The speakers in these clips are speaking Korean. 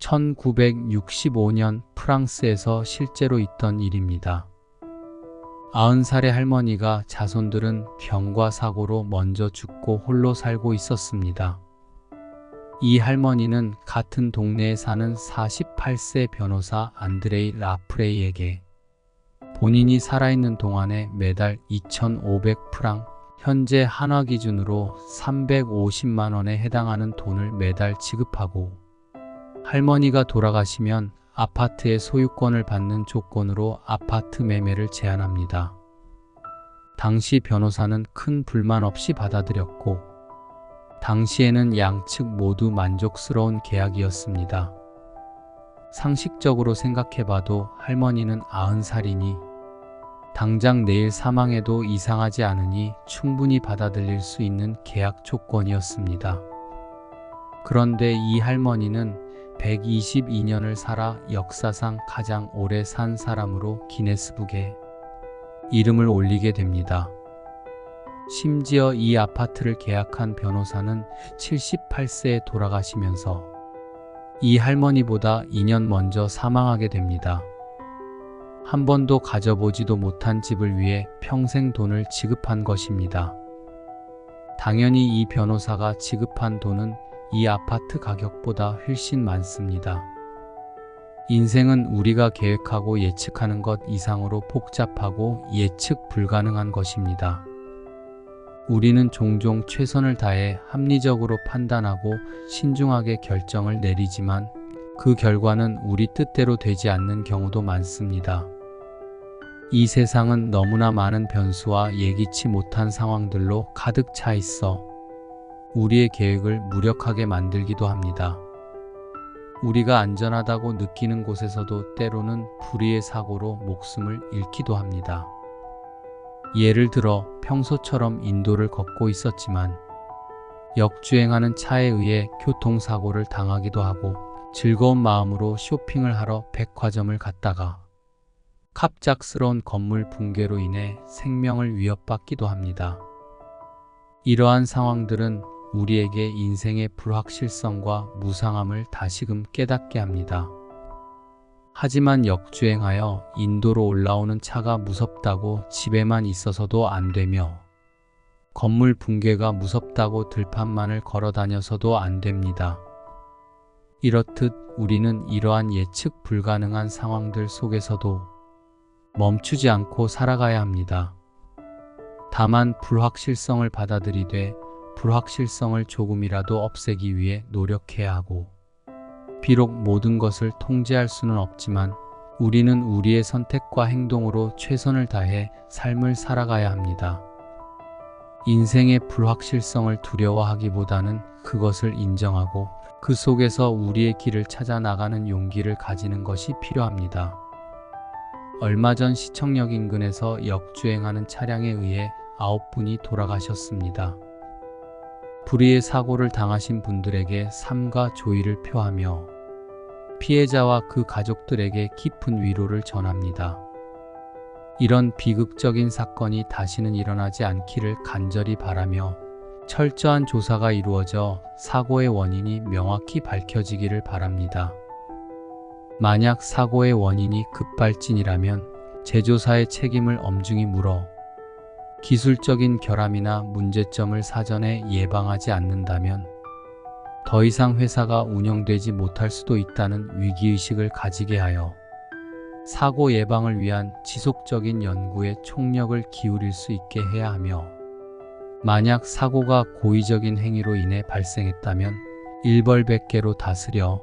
1965년 프랑스에서 실제로 있던 일입니다. 90살의 할머니가 자손들은 병과 사고로 먼저 죽고 홀로 살고 있었습니다. 이 할머니는 같은 동네에 사는 48세 변호사 안드레이 라프레이에게 본인이 살아있는 동안에 매달 2,500프랑, 현재 한화 기준으로 350만 원에 해당하는 돈을 매달 지급하고 할머니가 돌아가시면 아파트의 소유권을 받는 조건으로 아파트 매매를 제안합니다. 당시 변호사는 큰 불만 없이 받아들였고 당시에는 양측 모두 만족스러운 계약이었습니다. 상식적으로 생각해봐도 할머니는 90살이니 당장 내일 사망해도 이상하지 않으니 충분히 받아들일 수 있는 계약 조건이었습니다. 그런데 이 할머니는 122년을 살아 역사상 가장 오래 산 사람으로 기네스북에 이름을 올리게 됩니다. 심지어 이 아파트를 계약한 변호사는 78세에 돌아가시면서 이 할머니보다 2년 먼저 사망하게 됩니다. 한 번도 가져보지도 못한 집을 위해 평생 돈을 지급한 것입니다. 당연히 이 변호사가 지급한 돈은 이 아파트 가격보다 훨씬 많습니다. 인생은 우리가 계획하고 예측하는 것 이상으로 복잡하고 예측 불가능한 것입니다. 우리는 종종 최선을 다해 합리적으로 판단하고 신중하게 결정을 내리지만 그 결과는 우리 뜻대로 되지 않는 경우도 많습니다. 이 세상은 너무나 많은 변수와 예기치 못한 상황들로 가득 차 있어 우리의 계획을 무력하게 만들기도 합니다. 우리가 안전하다고 느끼는 곳에서도 때로는 불의의 사고로 목숨을 잃기도 합니다. 예를 들어 평소처럼 인도를 걷고 있었지만 역주행하는 차에 의해 교통사고를 당하기도 하고 즐거운 마음으로 쇼핑을 하러 백화점을 갔다가 갑작스러운 건물 붕괴로 인해 생명을 위협받기도 합니다. 이러한 상황들은 우리에게 인생의 불확실성과 무상함을 다시금 깨닫게 합니다. 하지만 역주행하여 인도로 올라오는 차가 무섭다고 집에만 있어서도 안 되며 건물 붕괴가 무섭다고 들판만을 걸어 다녀서도 안 됩니다. 이렇듯 우리는 이러한 예측 불가능한 상황들 속에서도 멈추지 않고 살아가야 합니다. 다만 불확실성을 받아들이되 불확실성을 조금이라도 없애기 위해 노력해야 하고 비록 모든 것을 통제할 수는 없지만 우리는 우리의 선택과 행동으로 최선을 다해 삶을 살아가야 합니다. 인생의 불확실성을 두려워하기보다는 그것을 인정하고 그 속에서 우리의 길을 찾아 나가는 용기를 가지는 것이 필요합니다. 얼마 전 시청역 인근에서 역주행하는 차량에 의해 9분이 돌아가셨습니다. 불의의 사고를 당하신 분들에게 삼가 조의를 표하며 피해자와 그 가족들에게 깊은 위로를 전합니다. 이런 비극적인 사건이 다시는 일어나지 않기를 간절히 바라며 철저한 조사가 이루어져 사고의 원인이 명확히 밝혀지기를 바랍니다. 만약 사고의 원인이 급발진이라면 제조사의 책임을 엄중히 물어 기술적인 결함이나 문제점을 사전에 예방하지 않는다면 더 이상 회사가 운영되지 못할 수도 있다는 위기의식을 가지게 하여 사고 예방을 위한 지속적인 연구에 총력을 기울일 수 있게 해야 하며 만약 사고가 고의적인 행위로 인해 발생했다면 일벌백계로 다스려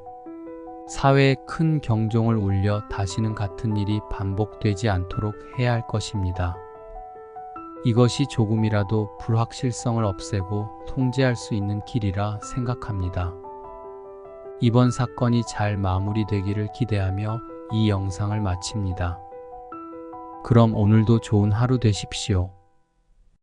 사회에 큰 경종을 울려 다시는 같은 일이 반복되지 않도록 해야 할 것입니다. 이것이 조금이라도 불확실성을 없애고 통제할 수 있는 길이라 생각합니다. 이번 사건이 잘 마무리되기를 기대하며 이 영상을 마칩니다. 그럼 오늘도 좋은 하루 되십시오.